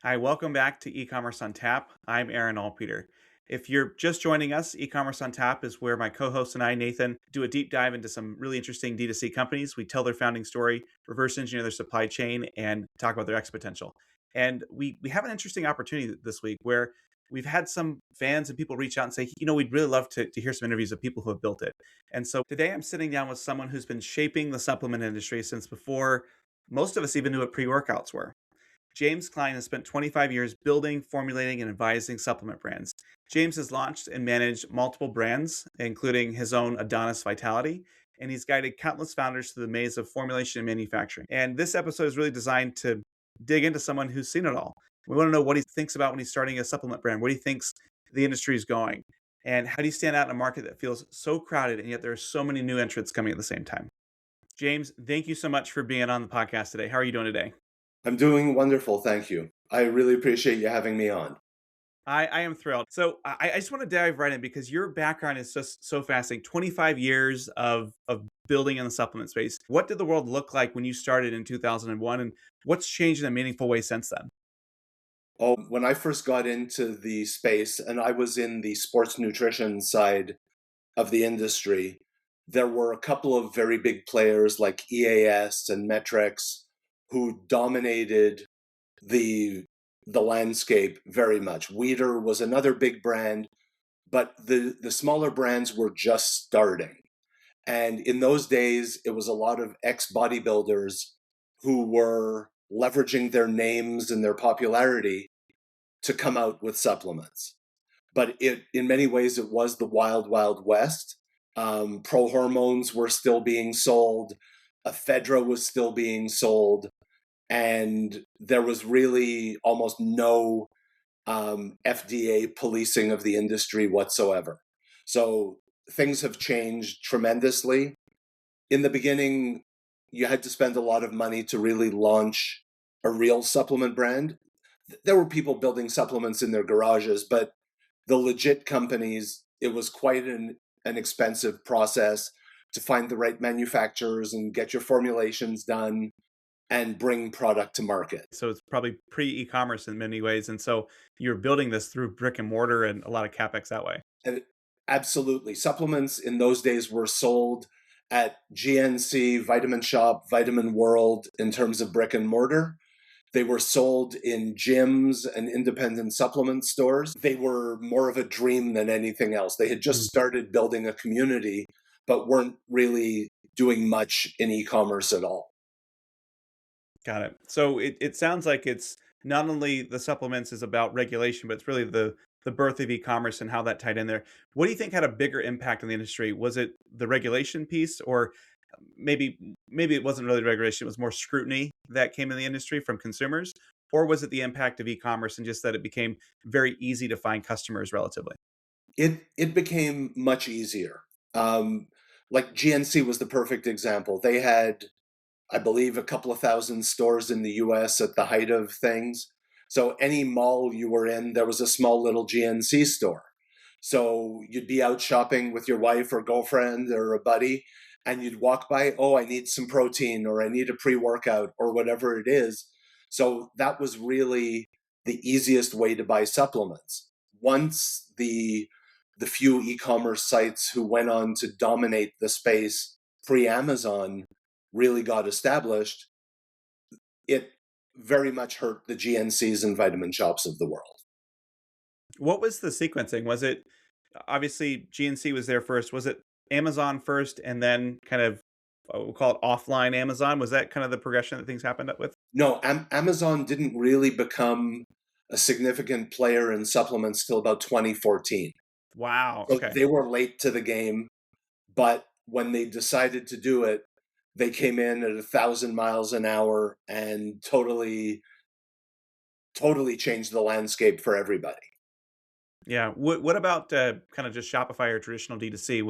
Hi, welcome back to eCommerce on Tap. I'm Aaron Allpeter. If you're just joining us, eCommerce on Tap is where my co-host and I, Nathan, do a deep dive into some really interesting D2C companies. We tell their founding story, reverse engineer their supply chain, and talk about their X potential. And we have an interesting opportunity this week where we've had some fans and people reach out and say, we'd really love to hear some interviews of people who have built it. And so today I'm sitting down with someone who's been shaping the supplement industry since before most of us even knew what pre-workouts were. James Klein has spent 25 years building, formulating, and advising supplement brands. James has launched and managed multiple brands, including his own Adonis Vitality, and he's guided countless founders through the maze of formulation and manufacturing. And this episode is really designed to dig into someone who's seen it all. We want to know what he thinks about when he's starting a supplement brand, what he thinks the industry is going, and how do you stand out in a market that feels so crowded and yet there are so many new entrants coming at the same time. James, thank you so much for being on the podcast today. How are you doing today? I'm doing wonderful, thank you. I really appreciate you having me on. I am thrilled. So I just want to dive right in because your background is just so fascinating. 25 years of building in the supplement space. What did the world look like when you started in 2001, and what's changed in a meaningful way since then? Oh, when I first got into the space, and I was in the sports nutrition side of the industry, there were a couple of very big players like EAS and Metrics who dominated the the landscape very much. Weider was another big brand, but the smaller brands were just starting. And in those days, it was a lot of ex bodybuilders who were leveraging their names and their popularity to come out with supplements. But in many ways, it was the wild, wild west. Pro hormones were still being sold, ephedra was still being sold, and there was really almost no FDA policing of the industry whatsoever. So things have changed tremendously. In the beginning, you had to spend a lot of money to really launch a real supplement brand. There were people building supplements in their garages, but the legit companies, it was quite an expensive process to find the right manufacturers and get your formulations done and bring product to market. So it's probably pre-e-commerce in many ways, and so you're building this through brick and mortar and a lot of capex that way. And absolutely, supplements in those days were sold at GNC, Vitamin Shop, Vitamin World in terms of brick and mortar. They were sold in gyms and independent supplement stores. They were more of a dream than anything else. They had just started building a community, but weren't really doing much in e-commerce at all. Got it. So it sounds like it's not only the supplements is about regulation, but it's really the birth of e-commerce and how that tied in there. What do you think had a bigger impact on the industry? Was it the regulation piece, or maybe it wasn't really the regulation, it was more scrutiny that came in the industry from consumers? Or was it the impact of e-commerce and just that it became very easy to find customers relatively? It became much easier. Um, like GNC was the perfect example. They had, I believe, a couple of thousand stores in the US at the height of things. So any mall you were in, there was a small little GNC store. So you'd be out shopping with your wife or girlfriend or a buddy, and you'd walk by, oh, I need some protein or I need a pre workout or whatever it is. So that was really the easiest way to buy supplements. Once the few e-commerce sites who went on to dominate the space pre-Amazon really got established, it very much hurt the GNCs and vitamin shops of the world. What was the sequencing? Was it obviously GNC was there first? Was it Amazon first and then kind of we'll call it offline Amazon? Was that kind of the progression that things happened up with? No, Amazon didn't really become a significant player in supplements till about 2014. Wow. So Okay. they were late to the game, but when they decided to do it, they came in at 1,000 miles an hour and totally changed the landscape for everybody. Yeah. What about kind of just Shopify or traditional D2C?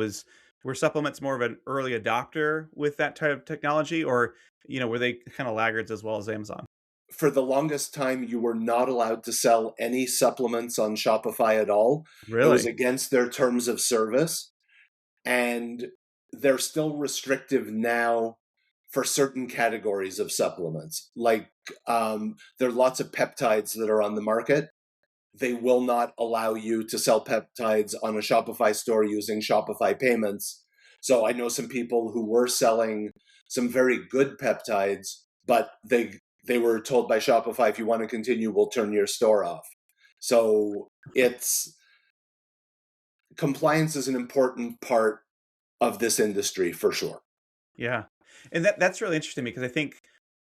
Were supplements more of an early adopter with that type of technology, or were they kind of laggards as well as Amazon? For the longest time, you were not allowed to sell any supplements on Shopify at all. It was Really? against their terms of service. And they're still restrictive now for certain categories of supplements. Like there are lots of peptides that are on the market. They will not allow you to sell peptides on a Shopify store using Shopify payments. So I know some people who were selling some very good peptides, but they were told by Shopify, if you want to continue, we'll turn your store off. So it's compliance is an important part of this industry for sure. Yeah. And that's really interesting because I think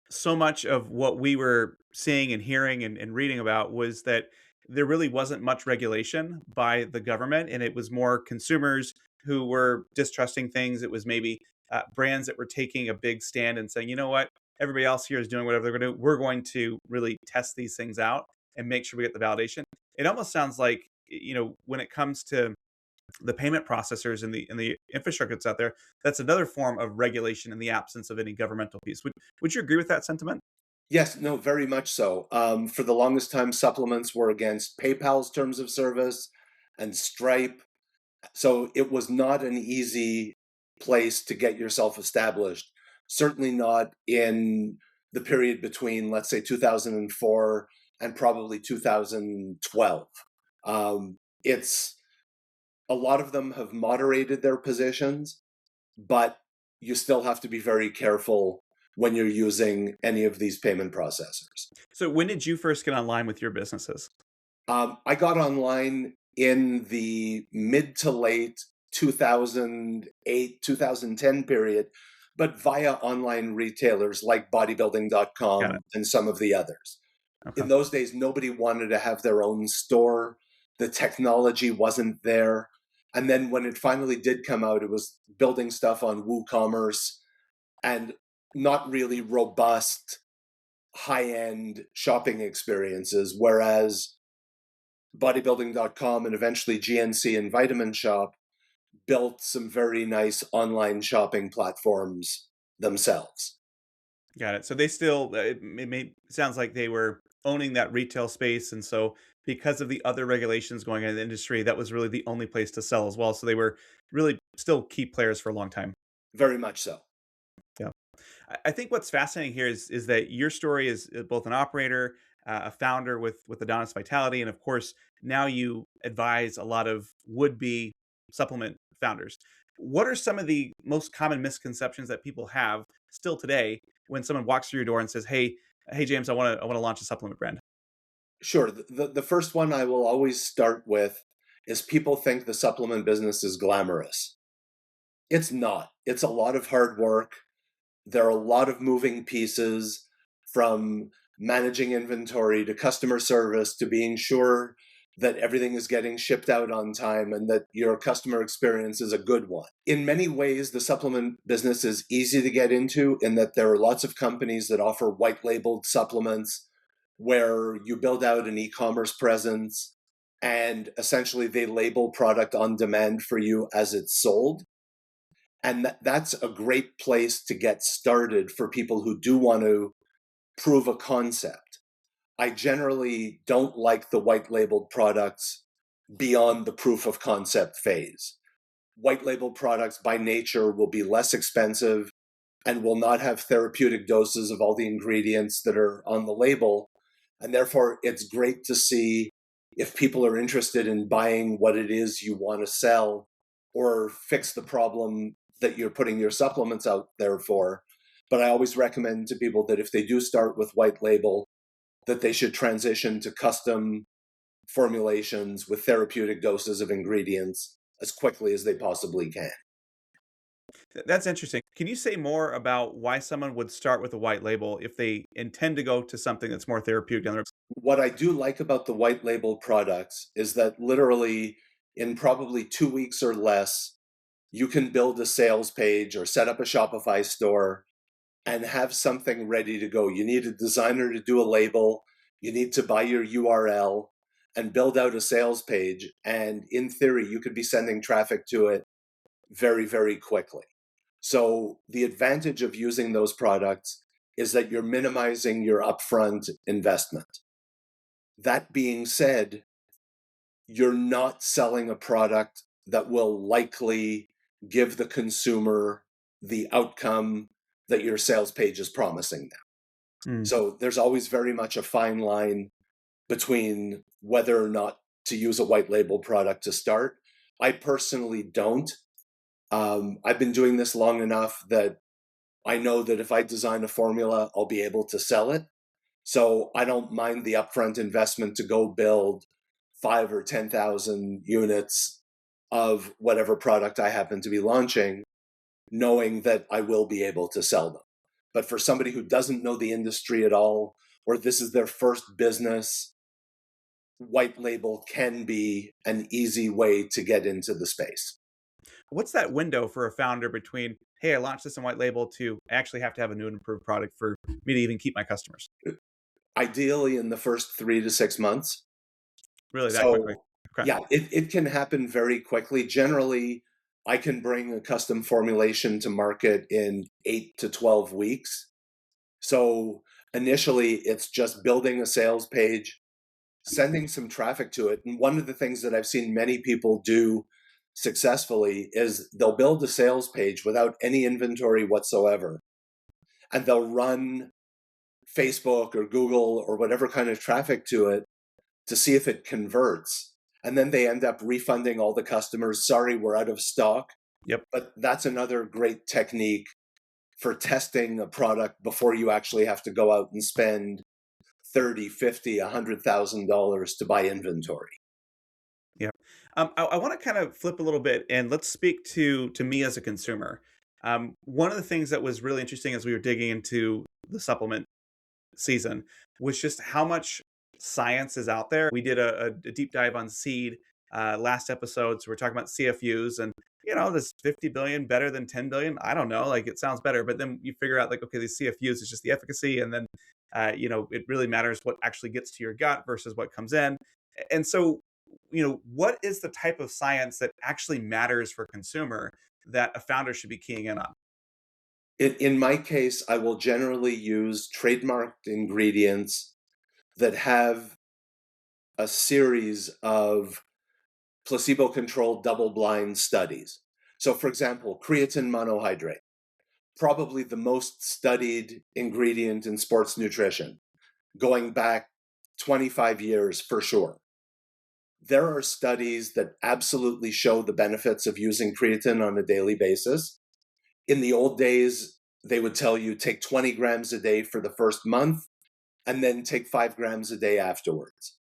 so much of what we were seeing and hearing and reading about was that there really wasn't much regulation by the government, and it was more consumers who were distrusting things. It was maybe brands that were taking a big stand and saying, you know what, everybody else here is doing whatever they're going to do. We're going to really test these things out and make sure we get the validation. It almost sounds like, when it comes to the payment processors and the infrastructure that's out there, that's another form of regulation in the absence of any governmental piece. Would you agree with that sentiment? Yes, no, very much so. For the longest time, supplements were against PayPal's terms of service and Stripe. So it was not an easy place to get yourself established. Certainly not in the period between, let's say, 2004 and probably 2012. It's a lot of them have moderated their positions, but you still have to be very careful when you're using any of these payment processors. So when did you first get online with your businesses? I got online in the mid to late 2008, 2010 period, but via online retailers like Got it. bodybuilding.com and some of the others. Okay. In those days, nobody wanted to have their own store. The technology wasn't there. And then when it finally did come out, it was building stuff on WooCommerce and not really robust high-end shopping experiences. Whereas bodybuilding.com and eventually GNC and Vitamin Shop built some very nice online shopping platforms themselves. Got it. So they still, sounds like they were owning that retail space. And so because of the other regulations going on in the industry, that was really the only place to sell as well. So they were really still key players for a long time. Very much so. Yeah. I think what's fascinating here is that your story is both an operator, a founder with Adonis Vitality, and of course now you advise a lot of would-be supplement founders. What are some of the most common misconceptions that people have still today when someone walks through your door and says, "Hey, James, I want to launch a supplement brand"? Sure. The first one I will always start with is people think the supplement business is glamorous. It's not. It's a lot of hard work. There are a lot of moving pieces, from managing inventory to customer service to being sure that everything is getting shipped out on time and that your customer experience is a good one. In many ways, the supplement business is easy to get into in that there are lots of companies that offer white labeled supplements where you build out an e-commerce presence and essentially they label product on demand for you as it's sold. And that's a great place to get started for people who do want to prove a concept. I generally don't like the white labeled products beyond the proof of concept phase. White labeled products by nature will be less expensive and will not have therapeutic doses of all the ingredients that are on the label. And therefore, it's great to see if people are interested in buying what it is you want to sell or fix the problem that you're putting your supplements out there for. But I always recommend to people that if they do start with white label, that they should transition to custom formulations with therapeutic doses of ingredients as quickly as they possibly can. That's interesting. Can you say more about why someone would start with a white label if they intend to go to something that's more therapeutic down the road? What I do like about the white label products is that literally in probably 2 weeks or less, you can build a sales page or set up a Shopify store and have something ready to go. You need a designer to do a label, you need to buy your URL and build out a sales page. And in theory, you could be sending traffic to it very, very quickly. So the advantage of using those products is that you're minimizing your upfront investment. That being said, you're not selling a product that will likely give the consumer the outcome that your sales page is promising them. Mm. So there's always very much a fine line between whether or not to use a white label product to start. I personally don't. I've been doing this long enough that I know that if I design a formula, I'll be able to sell it. So I don't mind the upfront investment to go build 5 or 10,000 units of whatever product I happen to be launching, knowing that I will be able to sell them. But for somebody who doesn't know the industry at all, or this is their first business, white label can be an easy way to get into the space. What's that window for a founder between, hey, I launched this in white label to I actually have to have a new and improved product for me to even keep my customers? Ideally, in the first 3 to 6 months. Really that quickly? So, Okay. yeah, it can happen very quickly. Generally, I can bring a custom formulation to market in 8 to 12 weeks. So, initially, it's just building a sales page, sending some traffic to it. And one of the things that I've seen many people do successfully is they'll build a sales page without any inventory whatsoever, and they'll run Facebook or Google or whatever kind of traffic to it to see if it converts. And then they end up refunding all the customers. Sorry, we're out of stock. Yep. But that's another great technique for testing a product before you actually have to go out and spend 30, 50, $100,000 to buy inventory. Yeah. I want to kind of flip a little bit and let's speak to me as a consumer. One of the things that was really interesting as we were digging into the supplement season was just how much science is out there. We did a deep dive on seed last episode, so we're talking about CFUs and this 50 billion better than 10 billion. I don't know, like it sounds better, but then you figure out like okay, these CFUs is just the efficacy, and then it really matters what actually gets to your gut versus what comes in. And so what is the type of science that actually matters for consumer that a founder should be keying in on? In my case, I will generally use trademarked ingredients that have a series of placebo controlled double blind studies. So, for example, creatine monohydrate, probably the most studied ingredient in sports nutrition, going back 25 years for sure. There are studies that absolutely show the benefits of using creatine on a daily basis. In the old days, they would tell you take 20 grams a day for the first month and then take 5 grams a day afterwards.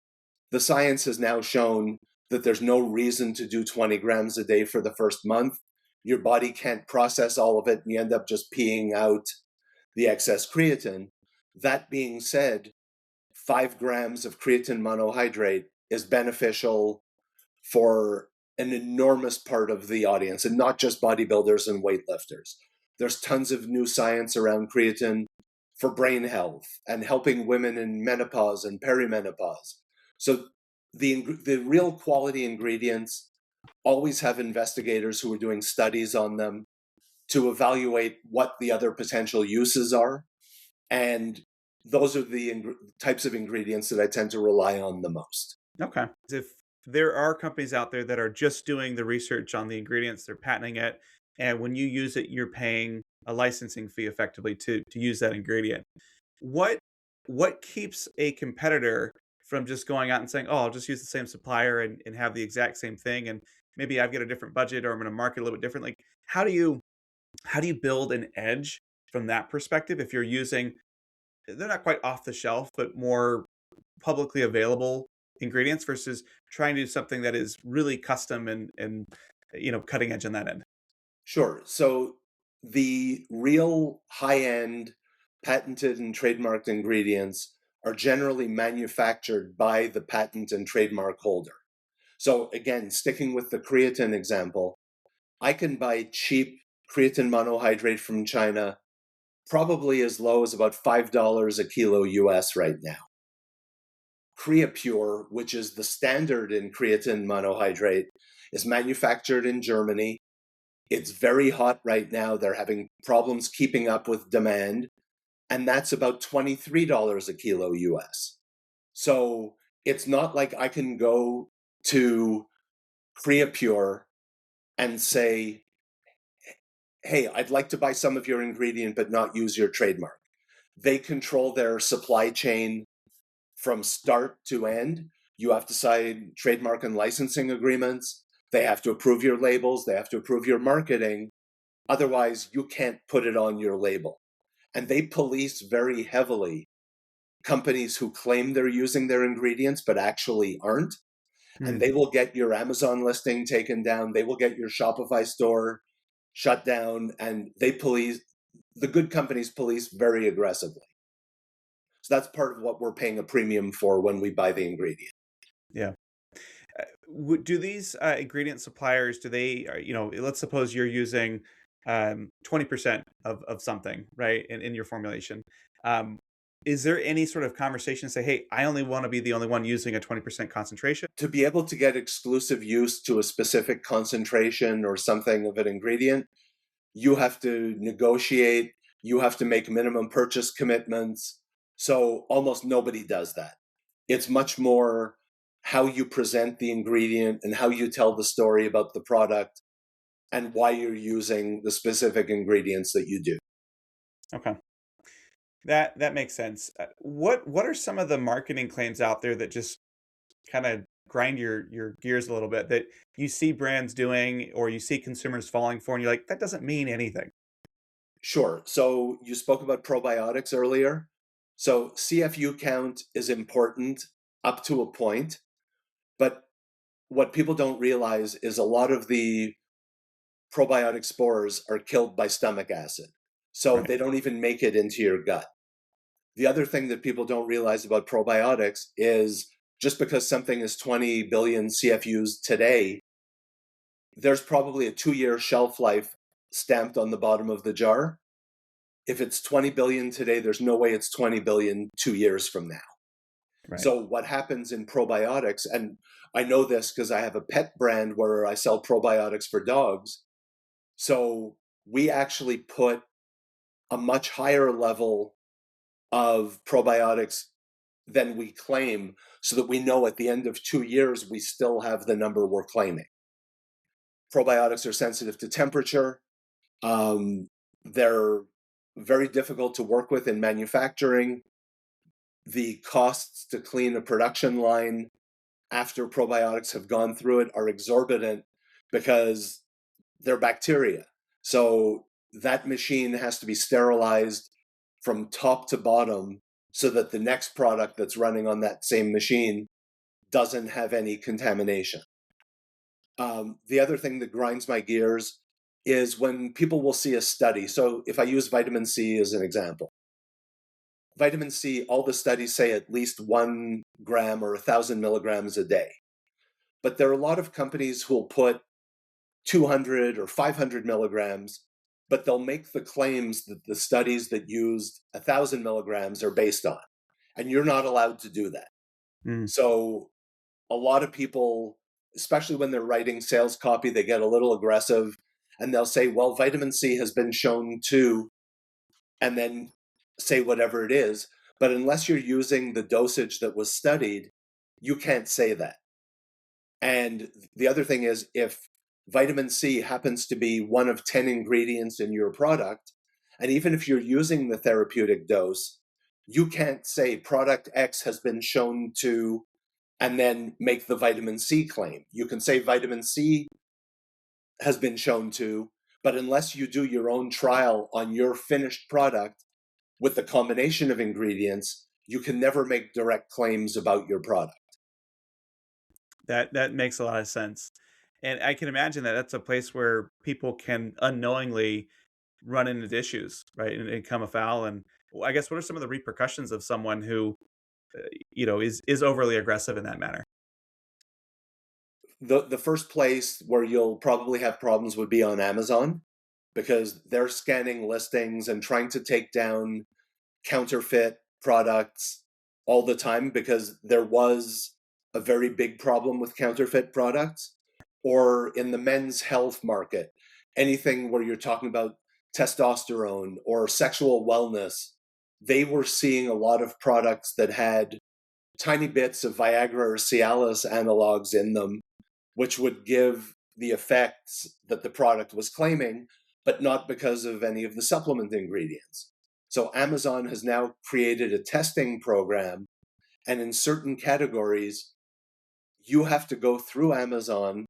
The science has now shown that there's no reason to do 20 grams a day for the first month. Your body can't process all of it and you end up just peeing out the excess creatine. That being said, 5 grams of creatine monohydrate is beneficial for an enormous part of the audience, and not just bodybuilders and weightlifters. There's tons of new science around creatine for brain health and helping women in menopause and perimenopause. So the real quality ingredients always have investigators who are doing studies on them to evaluate what the other potential uses are. And those are the types of ingredients that I tend to rely on the most. Okay. If there are companies out there that are just doing the research on the ingredients, they're patenting it, and when you use it, you're paying a licensing fee effectively to use that ingredient. What what keeps a competitor from just going out and saying, "Oh, I'll just use the same supplier and have the exact same thing, and maybe I've got a different budget or I'm going to market a little bit different." Like, how do you build an edge from that perspective if you're using they're not quite off the shelf, but more publicly available ingredients versus trying to do something that is really custom and cutting edge on that end. Sure. So the real high end patented and trademarked ingredients are generally manufactured by the patent and trademark holder. So, again, sticking with the creatine example, I can buy cheap creatine monohydrate from China probably as low as about $5 a kilo US right now. Creapure, which is the standard in creatine monohydrate, is manufactured in Germany. It's very hot right now. They're having problems keeping up with demand. And that's about $23 a kilo US. So it's not like I can go to Creapure and say, hey, I'd like to buy some of your ingredient, but not use your trademark. They control their supply chain from start to end. You have to sign trademark and licensing agreements. They have to approve your labels. They have to approve your marketing. Otherwise, you can't put it on your label. And they police very heavily companies who claim they're using their ingredients but actually aren't. And Hmm. they will get your Amazon listing taken down. They will get your Shopify store shut down. And they police, the good companies police very aggressively. So that's part of what we're paying a premium for when we buy the ingredient. Yeah. Do these ingredient suppliers, do they, let's suppose you're using 20% of something, right, in your formulation. Um, is there any sort of conversation to say, hey, I only want to be the only one using a 20% concentration? To be able to get exclusive use to a specific concentration or something of an ingredient, you have to negotiate, you have to make minimum purchase commitments. So almost nobody does that. It's much more how you present the ingredient and how you tell the story about the product and why you're using the specific ingredients that you do. Okay. That makes sense. What are some of the marketing claims out there that just kind of grind your gears a little bit, that you see brands doing or you see consumers falling for, and you're like, that doesn't mean anything? Sure. So you spoke about probiotics earlier. So CFU count is important up to a point, but what people don't realize is a lot of the probiotic spores are killed by stomach acid. So Right. they don't even make it into your gut. The other thing that people don't realize about probiotics is just because something is 20 billion CFUs today, there's probably a 2-year shelf life stamped on the bottom of the jar. If it's 20 billion today, there's no way it's 20 billion 2 years from now. Right. So what happens in probiotics, and I know this because I have a pet brand where I sell probiotics for dogs. So we actually put a much higher level of probiotics than we claim so that we know at the end of 2 years, we still have the number we're claiming. Probiotics are sensitive to temperature. They're very difficult to work with in manufacturing. The costs to clean a production line after probiotics have gone through it are exorbitant because they're bacteria. So that machine has to be sterilized from top to bottom so that the next product that's running on that same machine doesn't have any contamination. The other thing that grinds my gears is when people will see a study. So if I use vitamin C as an example, vitamin C, all the studies say at least 1 gram or 1,000 milligrams a day. But there are a lot of companies who will put 200 or 500 milligrams, but they'll make the claims that the studies that used 1,000 milligrams are based on. And you're not allowed to do that. Mm. So a lot of people, especially when they're writing sales copy, they get a little aggressive and they'll say, well, vitamin C has been shown to, and then say whatever it is. But unless you're using the dosage that was studied, you can't say that. And the other thing is, if vitamin C happens to be one of 10 ingredients in your product, and even if you're using the therapeutic dose, you can't say product X has been shown to, and then make the vitamin C claim. You can say vitamin C has been shown to, but unless you do your own trial on your finished product with the combination of ingredients, you can never make direct claims about your product. That makes a lot of sense. And I can imagine that that's a place where people can unknowingly run into issues, right? And come afoul. And I guess, what are some of the repercussions of someone who, is overly aggressive in that manner? The first place where you'll probably have problems would be on Amazon because they're scanning listings and trying to take down counterfeit products all the time because there was a very big problem with counterfeit products. Or in the men's health market, anything where you're talking about testosterone or sexual wellness, they were seeing a lot of products that had tiny bits of Viagra or Cialis analogs in them, which would give the effects that the product was claiming, but not because of any of the supplement ingredients. So Amazon has now created a testing program, and in certain categories, you have to go through Amazon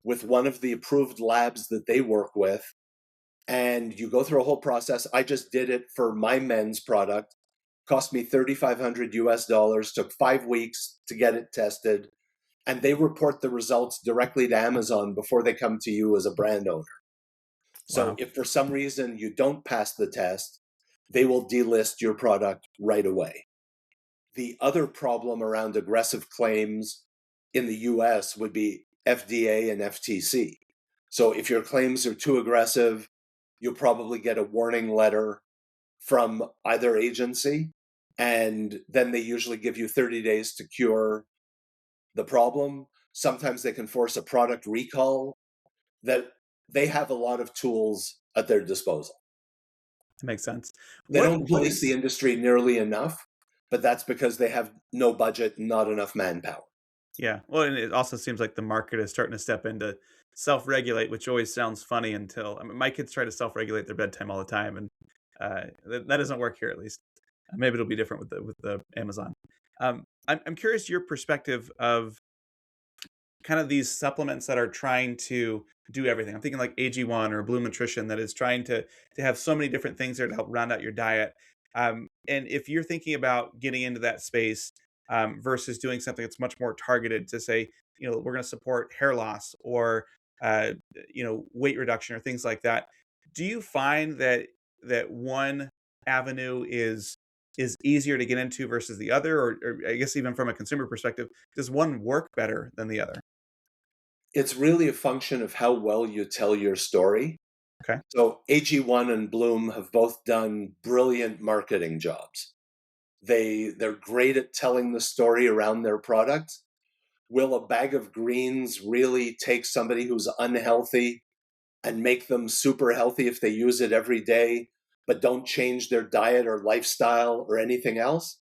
with one of the approved labs that they work with, and you go through a whole process. I just did it for my men's product. Cost me $3,500, took 5 weeks to get it tested, and they report the results directly to Amazon before they come to you as a brand owner. So Wow. if for some reason you don't pass the test, they will delist your product right away. The other problem around aggressive claims in the US would be FDA and FTC. So if your claims are too aggressive, you'll probably get a warning letter from either agency, and then they usually give you 30 days to cure the problem. Sometimes they can force a product recall. That they have a lot of tools at their disposal. That makes sense. They What don't what police the is industry nearly enough, but that's because they have no budget, not enough manpower. Yeah. Well, and it also seems like the market is starting to step into self-regulate, which always sounds funny until I mean, my kids try to self-regulate their bedtime all the time, and that doesn't work here at least. Maybe it'll be different with the Amazon. I'm curious your perspective of kind of these supplements that are trying to do everything. I'm thinking like AG1 or Blue Nutrition that is trying to have so many different things there to help round out your diet. And if you're thinking about getting into that space versus doing something that's much more targeted to say, we're going to support hair loss or uh, weight reduction or things like that. Do you find that one avenue is easier to get into versus the other, or I guess even from a consumer perspective, does one work better than the other? It's really a function of how well you tell your story. Okay. So AG1 and Bloom have both done brilliant marketing jobs. They're great at telling the story around their product. Will a bag of greens really take somebody who's unhealthy and make them super healthy if they use it every day, but don't change their diet or lifestyle or anything else?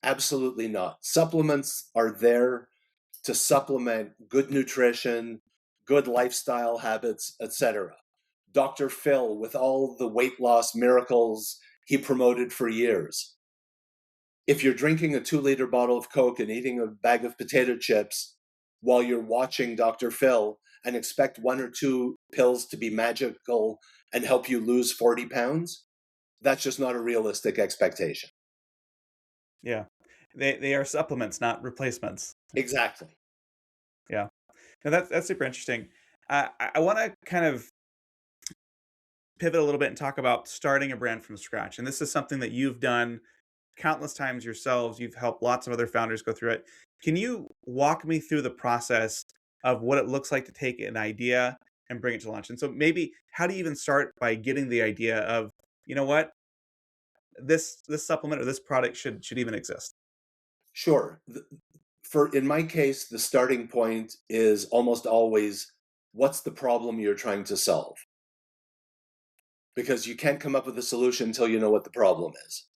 Absolutely not. Supplements are there to supplement good nutrition, good lifestyle habits, etc. Dr. Phil, with all the weight loss miracles he promoted for years. If you're drinking a 2-liter bottle of Coke and eating a bag of potato chips while you're watching Dr. Phil and expect one or two pills to be magical and help you lose 40 pounds, that's just not a realistic expectation. Yeah. They are supplements, not replacements. Exactly. Yeah. Now that's super interesting. I want to kind of pivot a little bit and talk about starting a brand from scratch. And this is something that you've done countless times yourselves. You've helped lots of other founders go through it. Can you walk me through the process of what it looks like to take an idea and bring it to launch? And so maybe how do you even start by getting the idea of, you know what, this supplement or this product should even exist? Sure. For in my case, the starting point is almost always what's the problem you're trying to solve? Because you can't come up with a solution until you know what the problem is.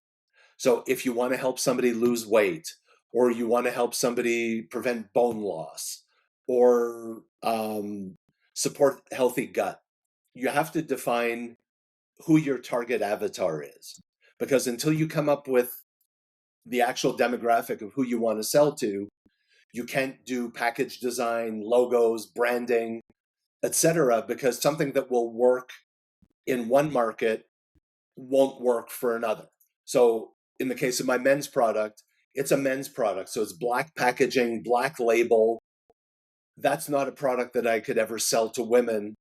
So if you want to help somebody lose weight, or you want to help somebody prevent bone loss, or support healthy gut, you have to define who your target avatar is. Because until you come up with the actual demographic of who you want to sell to, you can't do package design, logos, branding, etc. Because something that will work in one market won't work for another. So in the case of my men's product, it's a men's product. So it's black packaging, black label. That's not a product that I could ever sell to women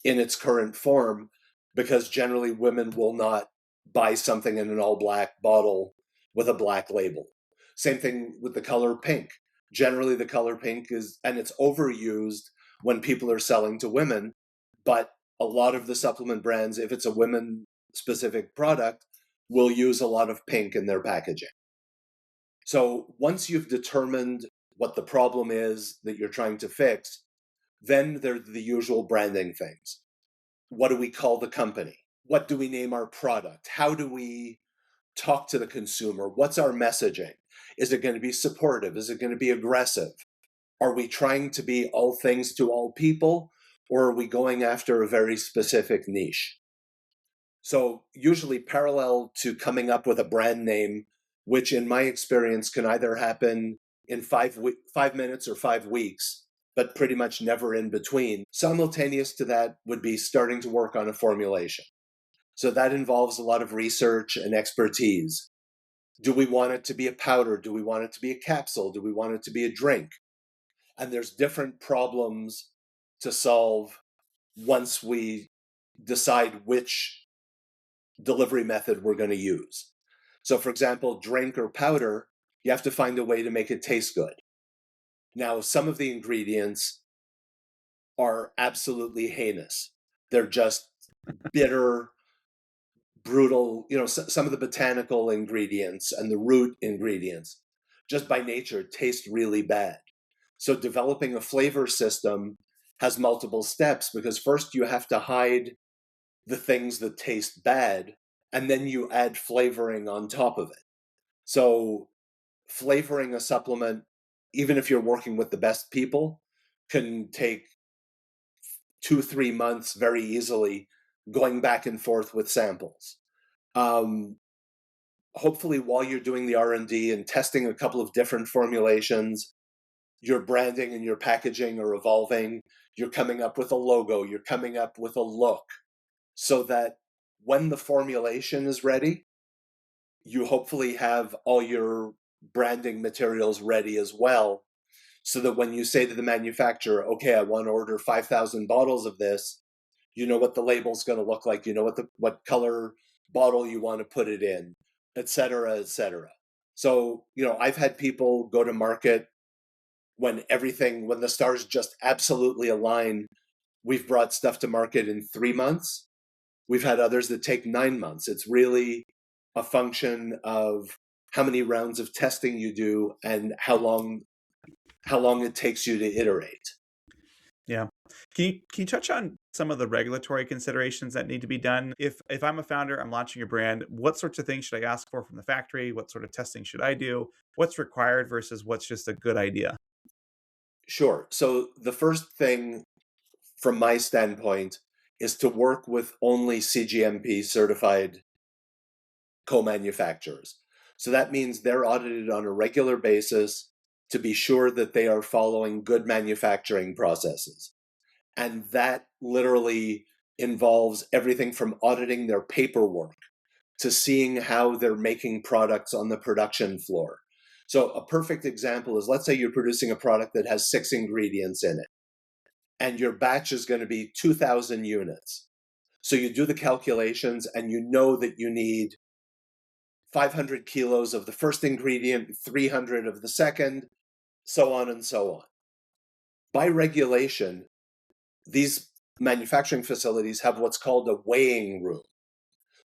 in its current form, because generally women will not buy something in an all black bottle with a black label. Same thing with the color pink. Generally, the color pink is, and it's overused when people are selling to women, but a lot of the supplement brands, if it's a women specific product, will use a lot of pink in their packaging. So once you've determined what the problem is that you're trying to fix, then there are the usual branding things. What do we call the company? What do we name our product? How do we talk to the consumer? What's our messaging? Is it going to be supportive? Is it going to be aggressive? Are we trying to be all things to all people? Or are we going after a very specific niche? So usually parallel to coming up with a brand name, which in my experience can either happen in 5 minutes or 5 weeks, but pretty much never in between. Simultaneous to that would be starting to work on a formulation. So that involves a lot of research and expertise. Do we want it to be a powder? Do we want it to be a capsule? Do we want it to be a drink? And there's different problems to solve once we decide which delivery method we're going to use. So, for example, drink or powder, you have to find a way to make it taste good. Now, some of the ingredients are absolutely heinous. They're just bitter, brutal, some of the botanical ingredients and the root ingredients just by nature taste really bad. So developing a flavor system has multiple steps because first you have to hide the things that taste bad and then you add flavoring on top of it. So flavoring a supplement, even if you're working with the best people, can take 2-3 months very easily going back and forth with samples. Hopefully while you're doing the R&D and testing a couple of different formulations, your branding and your packaging are evolving. You're coming up with a logo, you're coming up with a look, so that when the formulation is ready, you hopefully have all your branding materials ready as well, so that when you say to the manufacturer, okay, I want to order 5,000 bottles of this, you know what the label's going to look like, you know what color bottle you want to put it in, et cetera, et cetera. So, I've had people go to market when the stars just absolutely align. We've brought stuff to market in 3 months. We've had others that take 9 months. It's really a function of how many rounds of testing you do and how long it takes you to iterate. Yeah. Can you touch on some of the regulatory considerations that need to be done? If I'm a founder, I'm launching a brand, what sorts of things should I ask for from the factory? What sort of testing should I do? What's required versus what's just a good idea? Sure. So the first thing from my standpoint is to work with only CGMP certified co-manufacturers. So that means they're audited on a regular basis to be sure that they are following good manufacturing processes. And that literally involves everything from auditing their paperwork to seeing how they're making products on the production floor. So a perfect example is, let's say you're producing a product that has 6 ingredients in it, and your batch is going to be 2,000 units. So you do the calculations and you know that you need 500 kilos of the first ingredient, 300 of the second, so on and so on. By regulation, these manufacturing facilities have what's called a weighing room.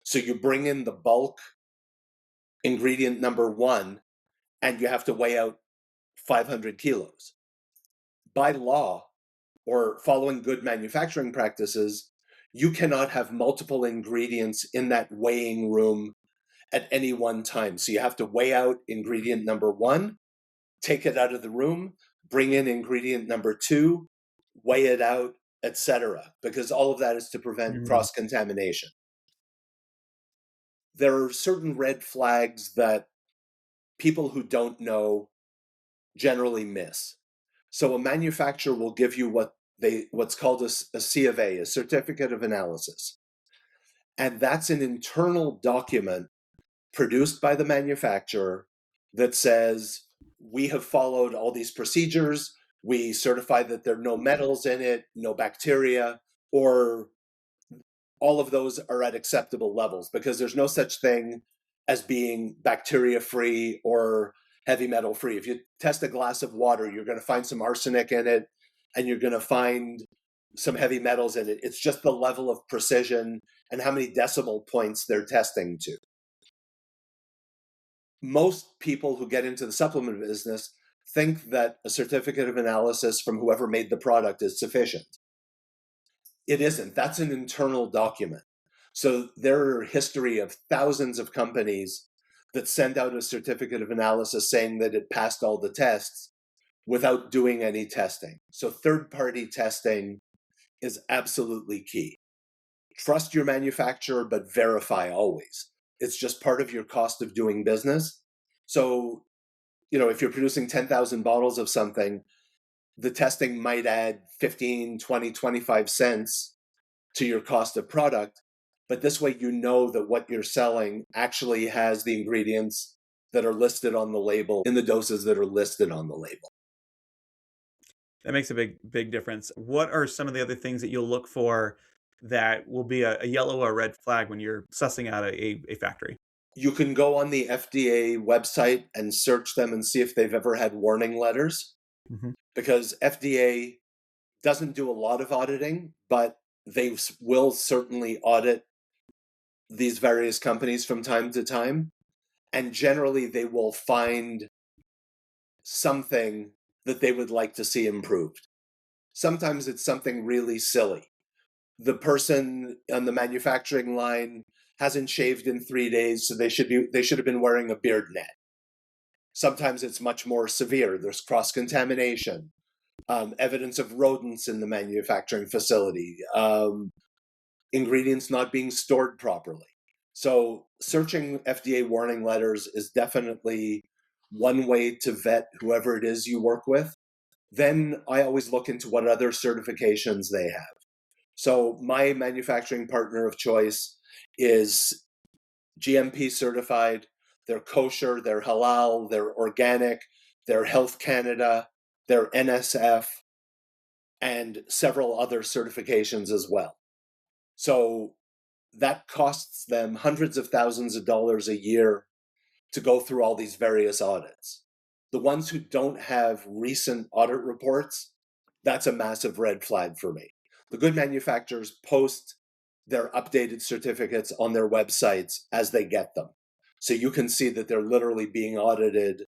So you bring in the bulk ingredient number 1 and you have to weigh out 500 kilos. By law, or following good manufacturing practices, you cannot have multiple ingredients in that weighing room at any one time. So you have to weigh out ingredient number 1, take it out of the room, bring in ingredient number 2, weigh it out, etc., because all of that is to prevent cross-contamination. There are certain red flags that people who don't know generally miss. So a manufacturer will give you what's called a C of A, a certificate of analysis. And that's an internal document produced by the manufacturer that says, we have followed all these procedures, we certify that there are no metals in it, no bacteria, or all of those are at acceptable levels, because there's no such thing as being bacteria free or heavy metal free. If you test a glass of water, you're going to find some arsenic in it and you're going to find some heavy metals in it. It's just the level of precision and how many decimal points they're testing to. Most people who get into the supplement business think that a certificate of analysis from whoever made the product is sufficient. It isn't. That's an internal document. So there are a history of thousands of companies that send out a certificate of analysis saying that it passed all the tests without doing any testing. So third-party testing is absolutely key. trust your manufacturer, but verify always. It's just part of your cost of doing business. So, if you're producing 10,000 bottles of something, the testing might add 15, 20, 25 cents to your cost of product. But this way, you know that what you're selling actually has the ingredients that are listed on the label in the doses that are listed on the label. That makes a big difference. What are some of the other things that you'll look for that will be a yellow or red flag when you're sussing out a factory? You can go on the FDA website and search them and see if they've ever had warning letters, Hmm. because FDA doesn't do a lot of auditing, but they will certainly audit these various companies from time to time. And generally, they will find something that they would like to see improved. Sometimes it's something really silly. The person on the manufacturing line hasn't shaved in 3 days, so they should have been wearing a beard net. Sometimes it's much more severe. There's cross-contamination, evidence of rodents in the manufacturing facility, ingredients not being stored properly. So searching FDA warning letters is definitely one way to vet whoever it is you work with. Then I always look into what other certifications they have. So my manufacturing partner of choice is GMP certified, they're kosher, they're halal, they're organic, they're Health Canada, they're NSF, and several other certifications as well. So that costs them hundreds of thousands of dollars a year to go through all these various audits. The ones who don't have recent audit reports, that's a massive red flag for me. The good manufacturers post their updated certificates on their websites as they get them. So you can see that they're literally being audited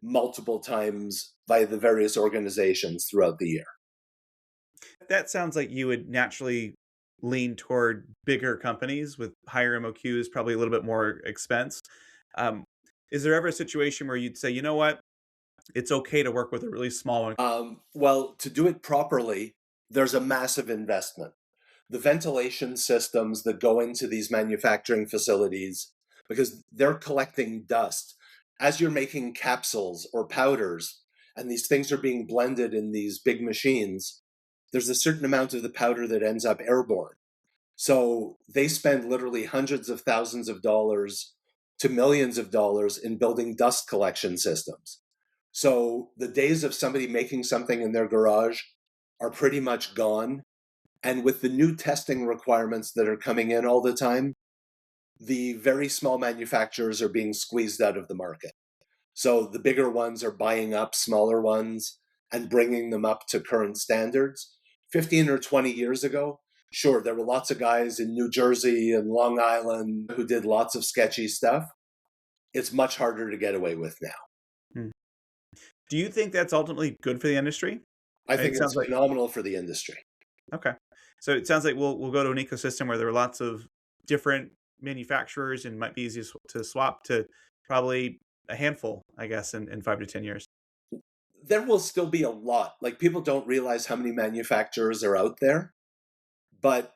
multiple times by the various organizations throughout the year. That sounds like you would naturally lean toward bigger companies with higher MOQs, probably a little bit more expense. Um, is there ever a situation where you'd say, you know what, it's okay to work with a really small one? Well, to do it properly, there's a massive investment. The ventilation systems that go into these manufacturing facilities, because they're collecting dust. As you're making capsules or powders, and these things are being blended in these big machines, there's a certain amount of the powder that ends up airborne. So they spend literally hundreds of thousands of dollars to millions of dollars in building dust collection systems. So the days of somebody making something in their garage are pretty much gone. And with the new testing requirements that are coming in all the time, the very small manufacturers are being squeezed out of the market. So the bigger ones are buying up smaller ones and bringing them up to current standards. 15 or 20 years ago, sure, there were lots of guys in New Jersey and Long Island who did lots of sketchy stuff. It's much harder to get away with now. Hmm. Do you think that's ultimately good for the industry? I It think sounds it's like phenomenal for the industry. okay. So it sounds like we'll go to an ecosystem where there are lots of different manufacturers and might be easy to swap to probably a handful, I guess, in 5 to 10 years. There will still be a lot. Like, people don't realize how many manufacturers are out there. But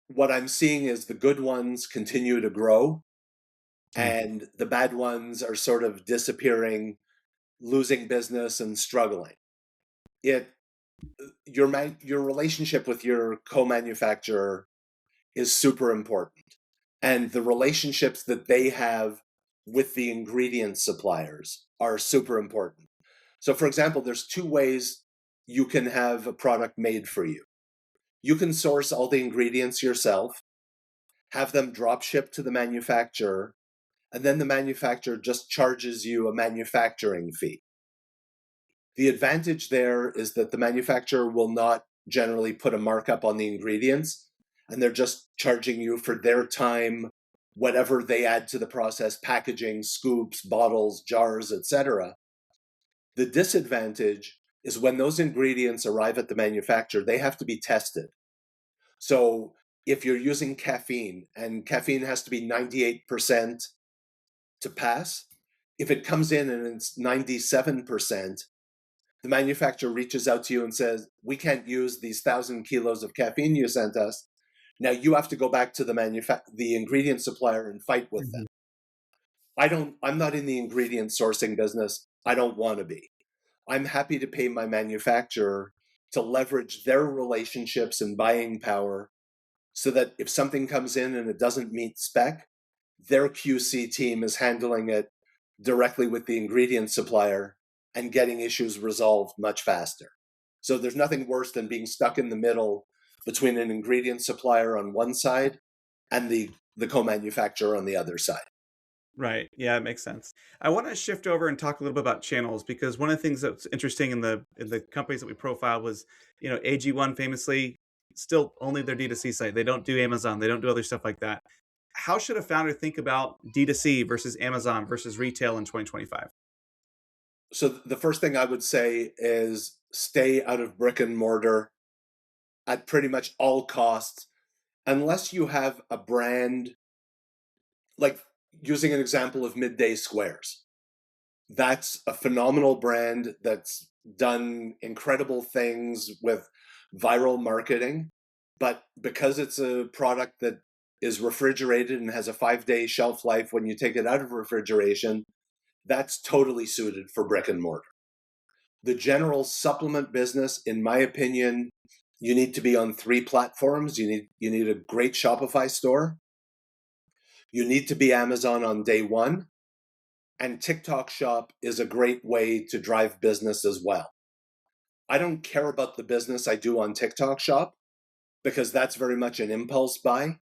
what I'm seeing is the good ones continue to grow Hmm. and the bad ones are sort of disappearing, losing business and struggling. It your relationship with your co-manufacturer is super important, and the relationships that they have with the ingredient suppliers are super important. So for example, there's two ways you can have a product made for you. You can source all the ingredients yourself, have them drop shipped to the manufacturer, and then the manufacturer just charges you a manufacturing fee. The advantage there is that the manufacturer will not generally put a markup on the ingredients, and they're just charging you for their time, whatever they add to the process, packaging, scoops, bottles, jars, etc. The disadvantage is when those ingredients arrive at the manufacturer, they have to be tested. So if you're using caffeine, and caffeine has to be 98% to pass, if it comes in and it's 97%, the manufacturer reaches out to you and says, we can't use these 1,000 kilos of caffeine you sent us. Now you have to go back to the ingredient supplier and fight with them. Hmm. I'm not in the ingredient sourcing business. I don't want to be. I'm happy to pay my manufacturer to leverage their relationships and buying power so that if something comes in and it doesn't meet spec, their QC team is handling it directly with the ingredient supplier and getting issues resolved much faster. So there's nothing worse than being stuck in the middle between an ingredient supplier on one side and the co-manufacturer on the other side. Right. Yeah, it makes sense. I want to shift over and talk a little bit about channels, because one of the things that's interesting in the companies that we profile was, AG1 famously still only their D2C site. They don't do Amazon. They don't do other stuff like that. How should a founder think about D2C versus Amazon versus retail in 2025? So the first thing I would say is stay out of brick and mortar at pretty much all costs, unless you have a brand, like using an example of Midday Squares. That's a phenomenal brand that's done incredible things with viral marketing. But because it's a product that is refrigerated and has a 5-day shelf life when you take it out of refrigeration, that's totally suited for brick and mortar. The general supplement business, in my opinion, you need to be on 3 platforms. You need a great Shopify store. You need to be Amazon on day one. And TikTok Shop is a great way to drive business as well. I don't care about the business I do on TikTok Shop because that's very much an impulse buy.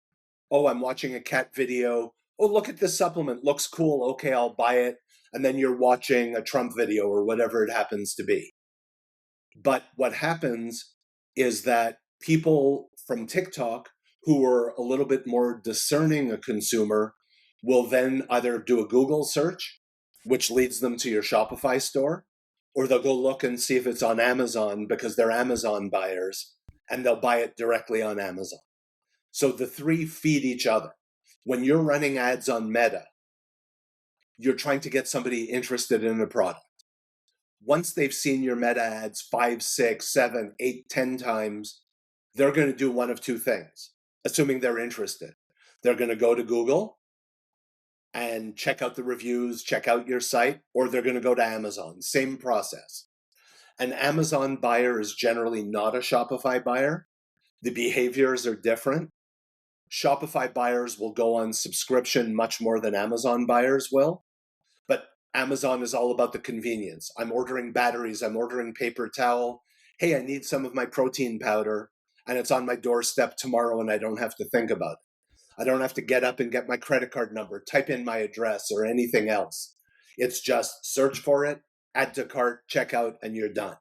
Oh, I'm watching a cat video. Oh, look at this supplement. Looks cool. Okay, I'll buy it. And then you're watching a Trump video or whatever it happens to be. But what happens is that people from TikTok who are a little bit more discerning a consumer will then either do a Google search, which leads them to your Shopify store, or they'll go look and see if it's on Amazon because they're Amazon buyers and they'll buy it directly on Amazon. So the 3 feed each other. When you're running ads on Meta, you're trying to get somebody interested in a product. Once they've seen your meta ads 5, 6, 7, 8, 10 times, they're going to do one of 2 things, assuming they're interested. They're going to go to Google and check out the reviews, check out your site, or they're going to go to Amazon. Same process. An Amazon buyer is generally not a Shopify buyer. The behaviors are different. Shopify buyers will go on subscription much more than Amazon buyers will. But Amazon is all about the convenience. I'm ordering batteries, I'm ordering paper towel. Hey, I need some of my protein powder, and it's on my doorstep tomorrow, and I don't have to think about it. I don't have to get up and get my credit card number, type in my address, or anything else. It's just search for it, add to cart, check out, and you're done.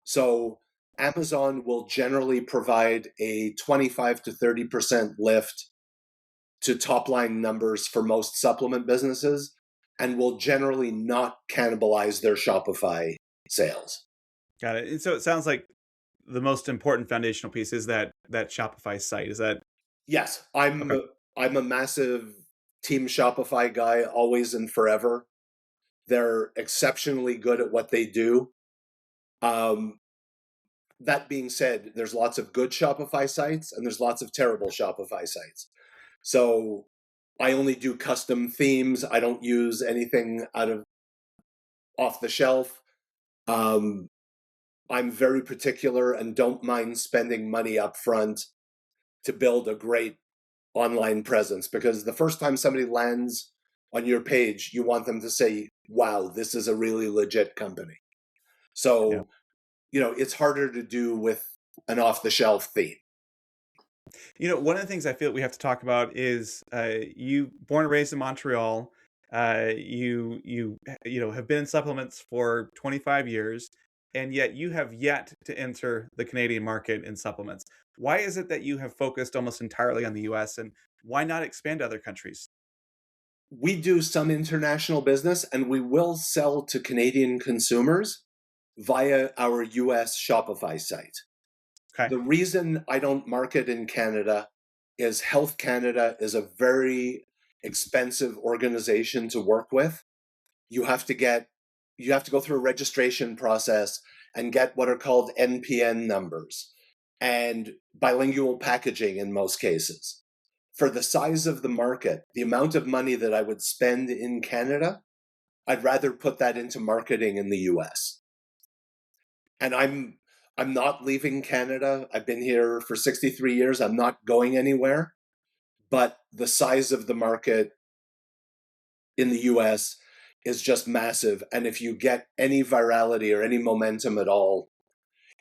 So Amazon will generally provide a 25 to 30% lift to top line numbers for most supplement businesses, and will generally not cannibalize their Shopify sales. Got it. And so it sounds like the most important foundational piece is that Shopify site. Is that Yes, okay? I'm a massive Team Shopify guy, always and forever. They're exceptionally good at what they do. Um, that being said, there's lots of good Shopify sites and there's lots of terrible Shopify sites. So I only do custom themes. I don't use anything out of off the shelf. I'm very particular and don't mind spending money up front to build a great online presence, because the first time somebody lands on your page, you want them to say, wow, this is a really legit company. Yeah. So, it's harder to do with an off the shelf theme. One of the things I feel we have to talk about is you born and raised in Montreal. You have been in supplements for 25 years, and yet you have yet to enter the Canadian market in supplements. Why is it that you have focused almost entirely on the US, and why not expand to other countries? We do some international business and we will sell to Canadian consumers via our US Shopify site. Okay. The reason I don't market in Canada is Health Canada is a very expensive organization to work with. You have to go through a registration process and get what are called NPN numbers. and bilingual packaging in most cases. For the size of the market, the amount of money that I would spend in Canada, I'd rather put that into marketing in the US. And I'm not leaving Canada. I've been here for 63 years. I'm not going anywhere. But the size of the market in the US is just massive. And if you get any virality or any momentum at all,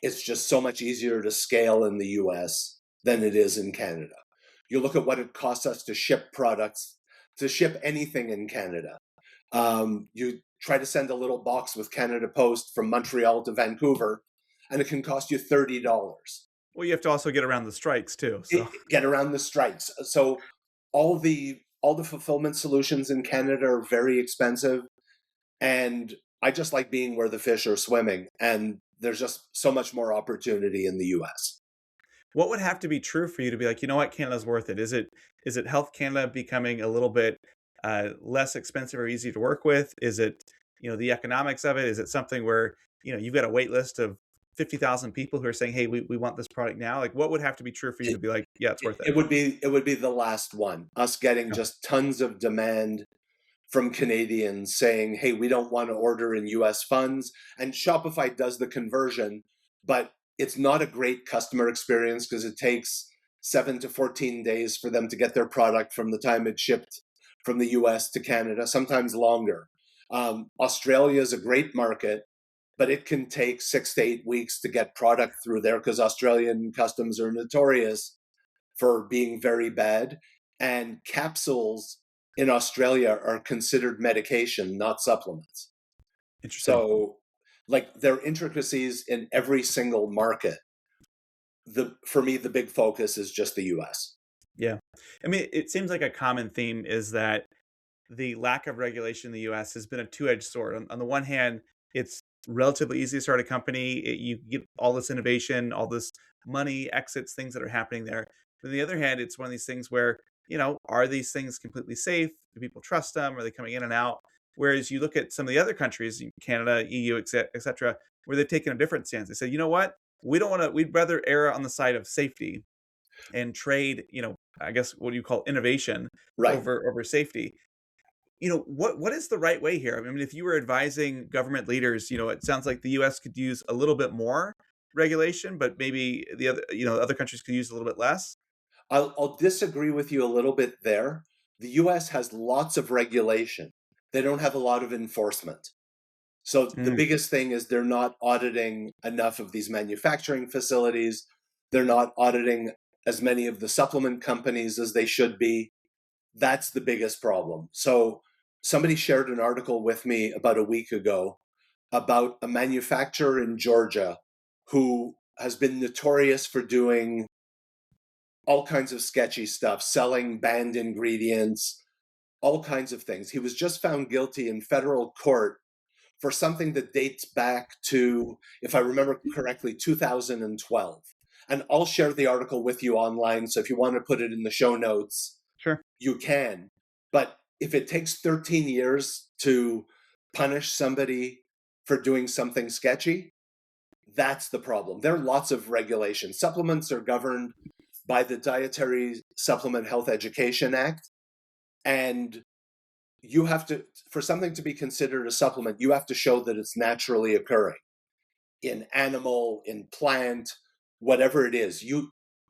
it's just so much easier to scale in the US than it is in Canada. You look at what it costs us to ship products, to ship anything in Canada. You try to send a little box with Canada Post from Montreal to Vancouver, and it can cost you $30. Well, you have to also get around the strikes too. So Get around the strikes. So all the fulfillment solutions in Canada are very expensive, and I just like being where the fish are swimming, and there's just so much more opportunity in the US. what would have to be true for you to be like, you know what, Canada's worth it? Is it Health Canada becoming a little bit less expensive or easy to work with? Is it, the economics of it? Is it something where, you've got a wait list of 50,000 people who are saying, hey, we want this product now? Like, what would have to be true for you to It, be like, yeah, it's worth it? it would be the last one. Us getting Yeah. just tons of demand from Canadians saying, hey, we don't want to order in US funds. And Shopify does the conversion, but it's not a great customer experience because it takes 7 to 14 days for them to get their product from the time it's shipped from the US to Canada, sometimes longer. Australia is a great market, but it can take 6 to 8 weeks to get product through there because Australian customs are notorious for being very bad. And capsules in Australia are considered medication, not supplements. Interesting. So, like, there are intricacies in every single market. For me, the big focus is just the US. Yeah. I mean, it seems like a common theme is that the lack of regulation in the US has been a two-edged sword. On the one hand, it's relatively easy to start a company. You get all this innovation, all this money, exits, things that are happening there. But on the other hand, it's one of these things where, are these things completely safe? Do people trust them? Are they coming in and out? Whereas you look at some of the other countries, Canada, EU, et cetera, where they've taken a different stance. They said, you know what? We don't want to, we'd rather err on the side of safety and trade, I guess what do you call innovation Right. over safety. What is the right way here? I mean, if you were advising government leaders, it sounds like the US could use a little bit more regulation, but maybe the other countries could use a little bit less. I'll disagree with you a little bit there. The US has lots of regulation, they don't have a lot of enforcement. So the Mm, biggest thing is they're not auditing enough of these manufacturing facilities. They're not auditing as many of the supplement companies as they should be. That's the biggest problem. So somebody shared an article with me about a week ago about a manufacturer in Georgia who has been notorious for doing all kinds of sketchy stuff, selling banned ingredients, all kinds of things. He was just found guilty in federal court for something that dates back to, if I remember correctly, 2012. And I'll share the article with you online. So if you want to put it in the show notes, sure. you can. But if it takes 13 years to punish somebody for doing something sketchy, that's the problem. There are lots of regulations. Supplements are governed by the Dietary Supplement Health Education Act. And you have to, for something to be considered a supplement, you have to show that it's naturally occurring in animal, in plant, whatever it is.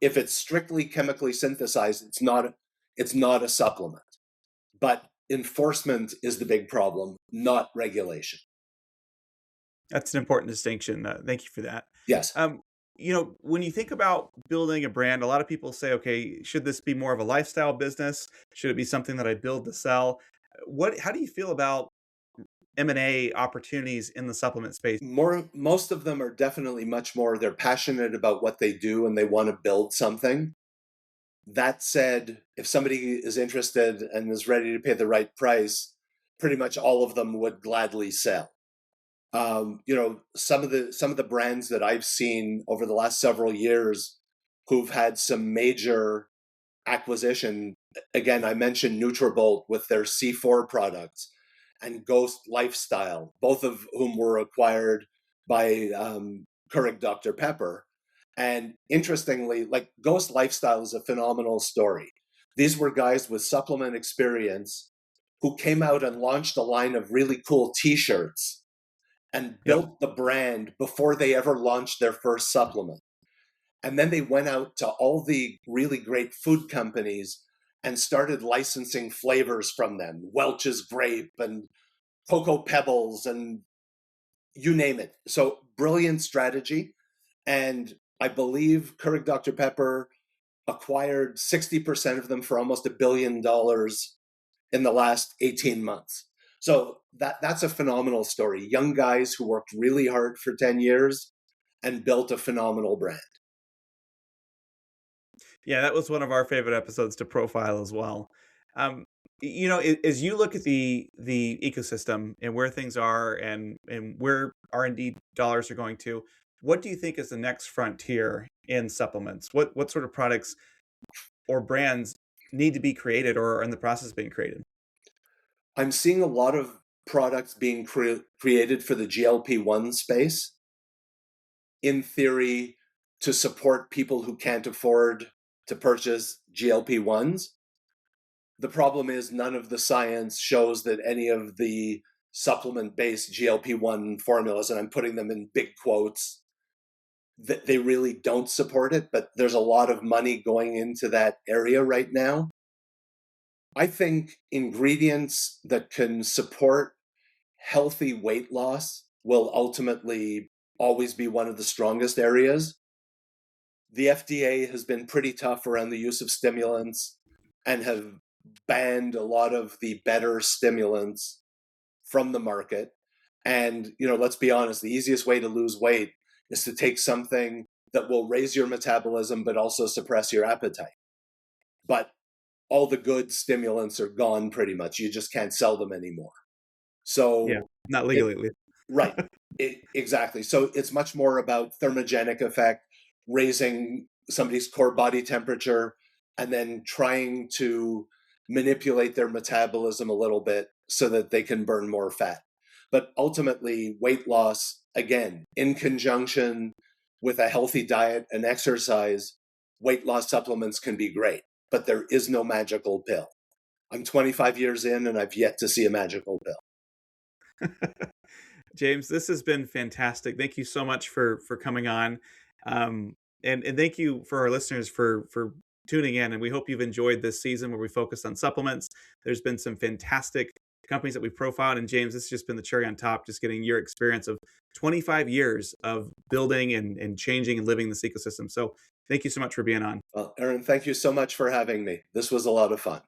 If it's strictly chemically synthesized, it's not a supplement. But enforcement is the big problem, not regulation. That's an important distinction. Thank you for that. Yes. When you think about building a brand, a lot of people say, okay, should this be more of a lifestyle business? Should it be something that I build to sell? How do you feel about M&A opportunities in the supplement space? Most of them are definitely much more, they're passionate about what they do and they want to build something. That said, if somebody is interested and is ready to pay the right price, pretty much all of them would gladly sell. Some of the brands that I've seen over the last several years who've had some major acquisition. Again, I mentioned Nutrabolt with their C4 products and Ghost Lifestyle, both of whom were acquired by Keurig Dr. Pepper. And interestingly, like Ghost Lifestyle is a phenomenal story. These were guys with supplement experience who came out and launched a line of really cool t-shirts and Yep. built the brand before they ever launched their first supplement. And then they went out to all the really great food companies and started licensing flavors from them, Welch's grape and Cocoa Pebbles and you name it. So brilliant strategy. And I believe Keurig Dr. Pepper acquired 60% of them for almost $1 billion in the last 18 months. So that's a phenomenal story. Young guys who worked really hard for 10 years and built a phenomenal brand. Yeah, that was one of our favorite episodes to profile as well. Um, as you look at the ecosystem and where things are and where R&D dollars are going to, what do you think is the next frontier in supplements? What sort of products or brands need to be created or are in the process of being created? I'm seeing a lot of products being created for the GLP-1 space, in theory, to support people who can't afford to purchase GLP-1s. The problem is none of the science shows that any of the supplement-based GLP-1 formulas, and I'm putting them in big quotes, that they really don't support it, but there's a lot of money going into that area right now. I think ingredients that can support healthy weight loss will ultimately always be one of the strongest areas. The FDA has been pretty tough around the use of stimulants and have banned a lot of the better stimulants from the market. And, let's be honest, the easiest way to lose weight is to take something that will raise your metabolism but also suppress your appetite. But all the good stimulants are gone pretty much. You just can't sell them anymore. Yeah, So not it legally. right. Exactly. So it's much more about thermogenic effect, raising somebody's core body temperature, and then trying to manipulate their metabolism a little bit so that they can burn more fat. But ultimately, weight loss, again, in conjunction with a healthy diet and exercise, weight loss supplements can be great, but there is no magical pill. I'm 25 years in and I've yet to see a magical pill. James, this has been fantastic. Thank you so much for coming on, and thank you for our listeners for tuning in. And we hope you've enjoyed this season where we focused on supplements. There's been some fantastic companies that we profiled, and James, this has just been the cherry on top. Just getting your experience of 25 years of building and changing and living this ecosystem. So thank you so much for being on. Well, Aaron, thank you so much for having me. This was a lot of fun.